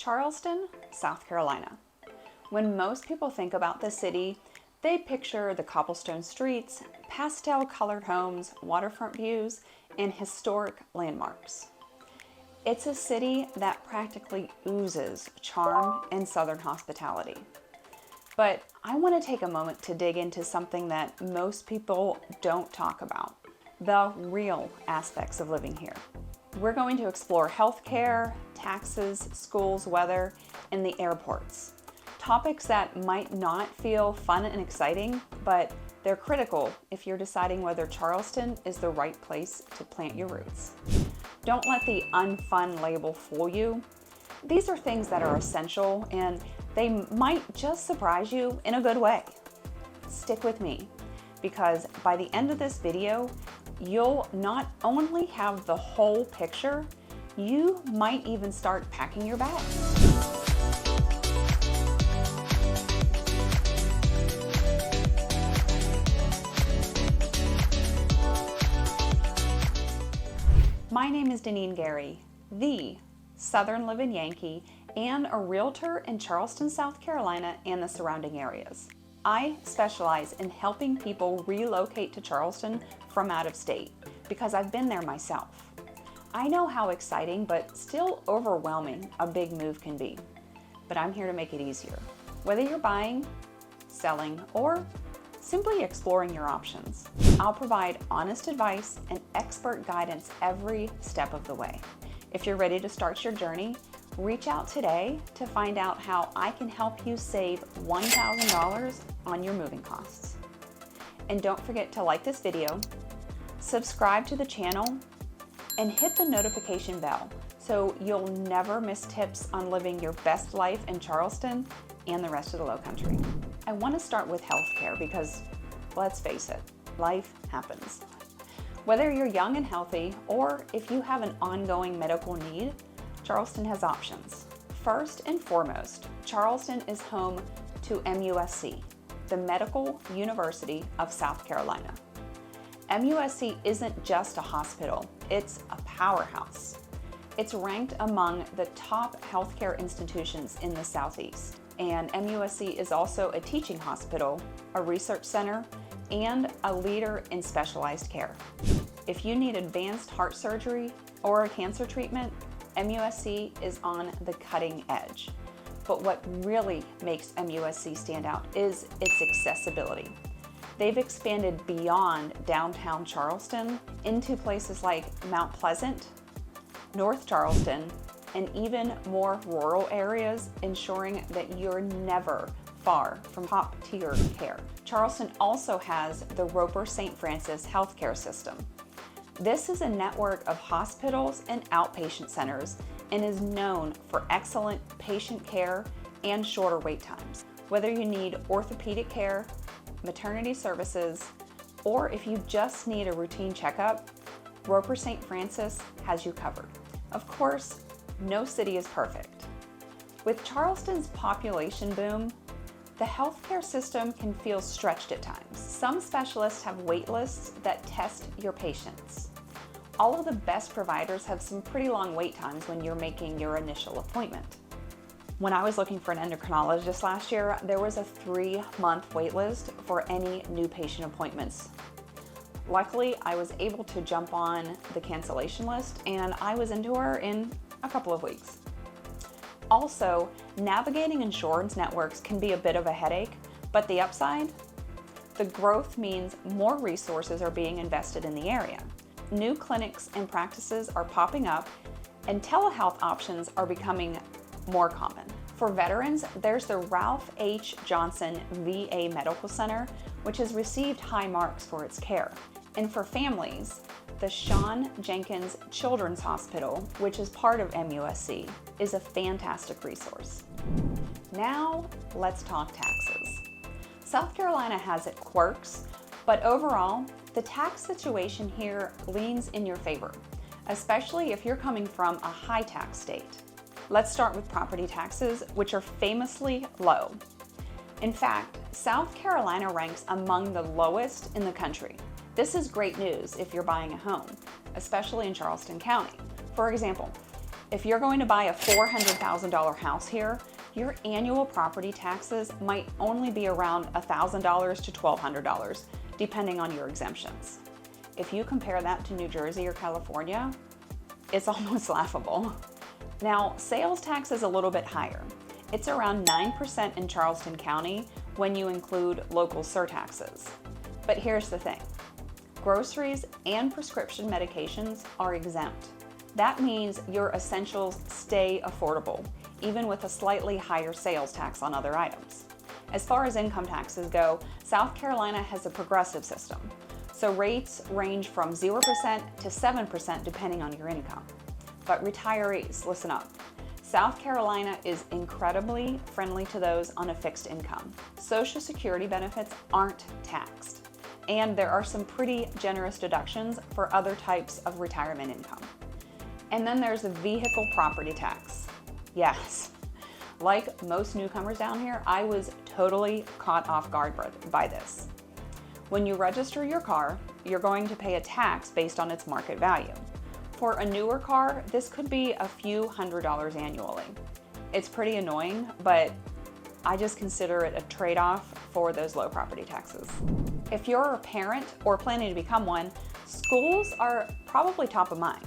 Charleston, South Carolina. When most people think about the city, they picture the cobblestone streets, pastel-colored homes, waterfront views, and historic landmarks. It's a city that practically oozes charm and Southern hospitality. But I want to take a moment to dig into something that most people don't talk about, the real aspects of living here. We're going to explore healthcare, taxes, schools, weather, and the airports. Topics that might not feel fun and exciting, but they're critical if you're deciding whether Charleston is the right place to plant your roots. Don't let the unfun label fool you. These are things that are essential, and they might just surprise you in a good way. Stick with me, because by the end of this video, you'll not only have the whole picture, you might even start packing your bags. My name is Deneen Gary, the Southern Living Yankee and a realtor in Charleston, South Carolina and the surrounding areas. I specialize in helping people relocate to Charleston from out of state because I've been there myself. I know how exciting but still overwhelming a big move can be, but I'm here to make it easier. Whether you're buying, selling, or simply exploring your options, I'll provide honest advice and expert guidance every step of the way. If you're ready to start your journey, reach out today to find out how I can help you save $1,000 on your moving costs. And don't forget to like this video, subscribe to the channel, and hit the notification bell so you'll never miss tips on living your best life in Charleston and the rest of the Lowcountry. I want to start with healthcare because, let's face it, life happens. Whether you're young and healthy or if you have an ongoing medical need, Charleston has options. First and foremost, Charleston is home to MUSC, the Medical University of South Carolina. MUSC isn't just a hospital, it's a powerhouse. It's ranked among the top healthcare institutions in the Southeast. And MUSC is also a teaching hospital, a research center, and a leader in specialized care. If you need advanced heart surgery or a cancer treatment, MUSC is on the cutting edge. But what really makes MUSC stand out is its accessibility. They've expanded beyond downtown Charleston into places like Mount Pleasant, North Charleston, and even more rural areas, ensuring that you're never far from top-tier care. Charleston also has the Roper St. Francis healthcare system. This is a network of hospitals and outpatient centers and is known for excellent patient care and shorter wait times. Whether you need orthopedic care, maternity services, or if you just need a routine checkup, Roper St. Francis has you covered. Of course, no city is perfect. With Charleston's population boom, the healthcare system can feel stretched at times. Some specialists have wait lists that test your patience. All of the best providers have some pretty long wait times when you're making your initial appointment. When I was looking for an endocrinologist last year, there was a 3-month wait list for any new patient appointments. Luckily, I was able to jump on the cancellation list and I was into her in a couple of weeks. Also, navigating insurance networks can be a bit of a headache, but the upside? The growth means more resources are being invested in the area. New clinics and practices are popping up, and telehealth options are becoming more common. For veterans, there's the Ralph H. Johnson VA Medical Center, which has received high marks for its care. And for families, the Shawn Jenkins Children's Hospital, which is part of MUSC, is a fantastic resource. Now, let's talk taxes. South Carolina has its quirks, but overall, the tax situation here leans in your favor, especially if you're coming from a high tax state. Let's start with property taxes, which are famously low. In fact, South Carolina ranks among the lowest in the country. This is great news if you're buying a home, especially in Charleston County. For example, If you're going to buy a $400,000 house here, your annual property taxes might only be around $1,000 to $1,200, depending on your exemptions. If you compare that to New Jersey or California, it's almost laughable. Now, sales tax is a little bit higher. It's around 9% in Charleston County when you include local surtaxes. But here's the thing. Groceries and prescription medications are exempt. That means your essentials stay affordable, even with a slightly higher sales tax on other items. As far as income taxes go, South Carolina has a progressive system, so rates range from 0% to 7% depending on your income. But retirees, listen up. South Carolina is incredibly friendly to those on a fixed income. Social Security benefits aren't taxed, and there are some pretty generous deductions for other types of retirement income. And then there's the vehicle property tax. Yes, like most newcomers down here, I was totally caught off guard by this. When you register your car, you're going to pay a tax based on its market value. For a newer car, this could be a few $100s annually. It's pretty annoying, but I just consider it a trade-off for those low property taxes. If you're a parent or planning to become one, schools are probably top of mind.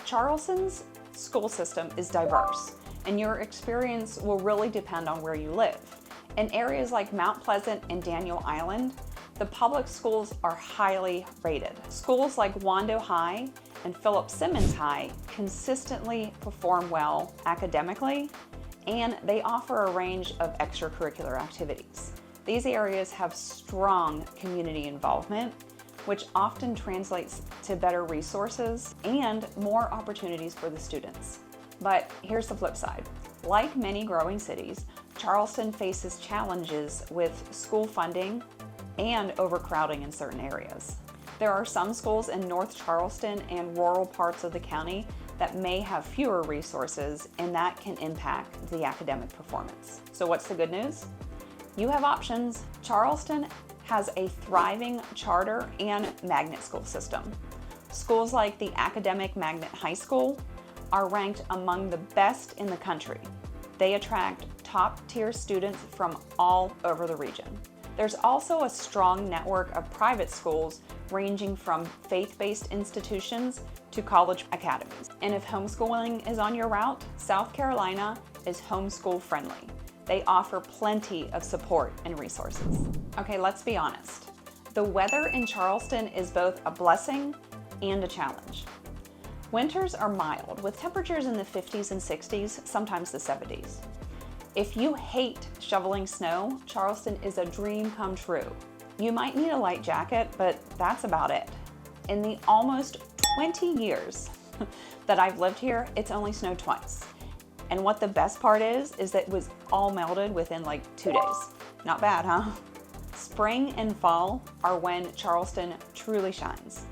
Charleston's school system is diverse, and your experience will really depend on where you live. In areas like Mount Pleasant and Daniel Island, the public schools are highly rated. Schools like Wando High and Philip Simmons High consistently perform well academically, and they offer a range of extracurricular activities. These areas have strong community involvement, which often translates to better resources and more opportunities for the students. But here's the flip side. Like many growing cities, Charleston faces challenges with school funding and overcrowding in certain areas. There are some schools in North Charleston and rural parts of the county that may have fewer resources, and that can impact the academic performance. So what's the good news? You have options. Charleston has a thriving charter and magnet school system. Schools like the Academic Magnet High School are ranked among the best in the country. They attract top-tier students from all over the region. There's also a strong network of private schools ranging from faith-based institutions to college academies. And if homeschooling is on your route, South Carolina is homeschool friendly. They offer plenty of support and resources. Okay, let's be honest. The weather in Charleston is both a blessing and a challenge. Winters are mild, with temperatures in the 50s and 60s, sometimes the 70s. If you hate shoveling snow, Charleston is a dream come true. You might need a light jacket, but that's about it. In the almost 20 years that I've lived here, it's only snowed twice. And what the best part is that it was all melted within like 2 days. Not bad, huh? Spring and fall are when Charleston truly shines.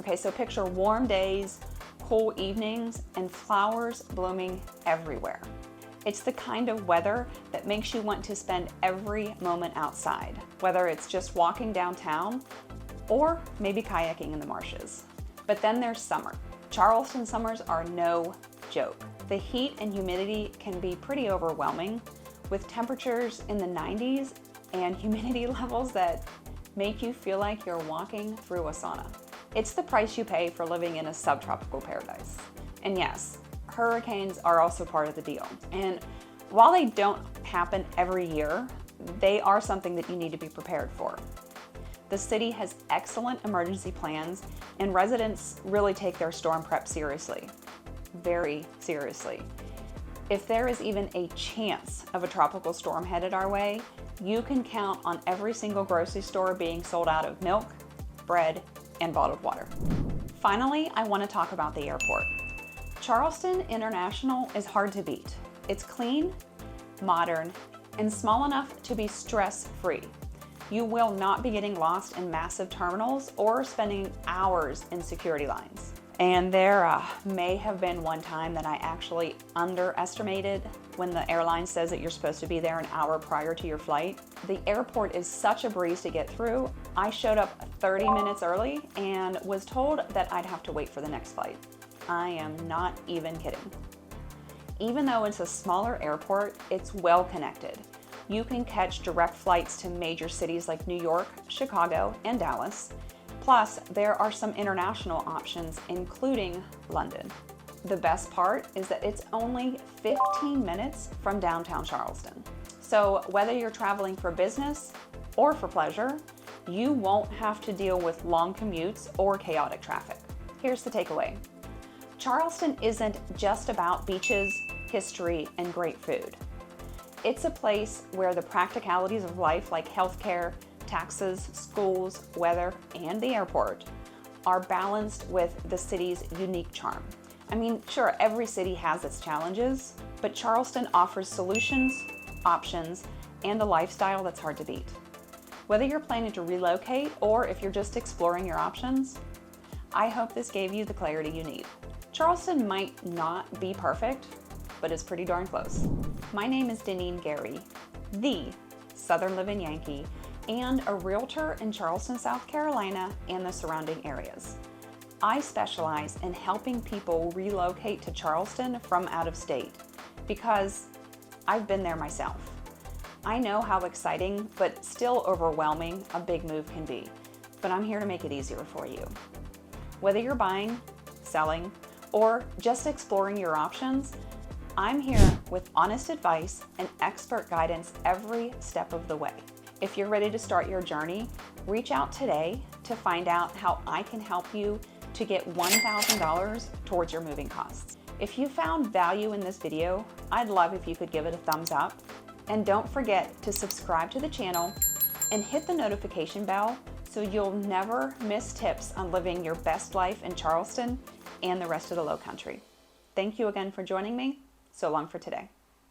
Okay, so picture warm days, cool evenings, and flowers blooming everywhere. It's the kind of weather that makes you want to spend every moment outside, whether it's just walking downtown or maybe kayaking in the marshes. But then there's summer. Charleston summers are no joke. The heat and humidity can be pretty overwhelming, with temperatures in the 90s and humidity levels that make you feel like you're walking through a sauna. It's the price you pay for living in a subtropical paradise. And yes, hurricanes are also part of the deal. And while they don't happen every year, they are something that you need to be prepared for. The city has excellent emergency plans, and residents really take their storm prep seriously. Very seriously. If there is even a chance of a tropical storm headed our way, you can count on every single grocery store being sold out of milk, bread, and bottled water. Finally, I want to talk about the airport. Charleston International is hard to beat. It's clean, modern, and small enough to be stress-free. You will not be getting lost in massive terminals or spending hours in security lines. And there may have been one time that I actually underestimated when the airline says that you're supposed to be there an hour prior to your flight. The airport is such a breeze to get through. I showed up 30 minutes early and was told that I'd have to wait for the next flight. I am not even kidding. Even though it's a smaller airport, it's well connected. You can catch direct flights to major cities like New York, Chicago, and Dallas. Plus, there are some international options, including London. The best part is that it's only 15 minutes from downtown Charleston. So whether you're traveling for business or for pleasure, you won't have to deal with long commutes or chaotic traffic. Here's the takeaway. Charleston isn't just about beaches, history, and great food. It's a place where the practicalities of life like healthcare, taxes, schools, weather, and the airport are balanced with the city's unique charm. I mean, sure, every city has its challenges, but Charleston offers solutions, options, and a lifestyle that's hard to beat. Whether you're planning to relocate or if you're just exploring your options, I hope this gave you the clarity you need. Charleston might not be perfect, but it's pretty darn close. My name is Deneen Gary, the Southern Living Yankee, and a realtor in Charleston, South Carolina and the surrounding areas. I specialize in helping people relocate to Charleston from out of state because I've been there myself. I know how exciting but still overwhelming a big move can be, but I'm here to make it easier for you. Whether you're buying, selling, or just exploring your options, I'm here with honest advice and expert guidance every step of the way. If you're ready to start your journey, reach out today to find out how I can help you to get $1,000 towards your moving costs. If you found value in this video, I'd love if you could give it a thumbs up. And don't forget to subscribe to the channel and hit the notification bell so you'll never miss tips on living your best life in Charleston and the rest of the Lowcountry. Thank you again for joining me. So long for today.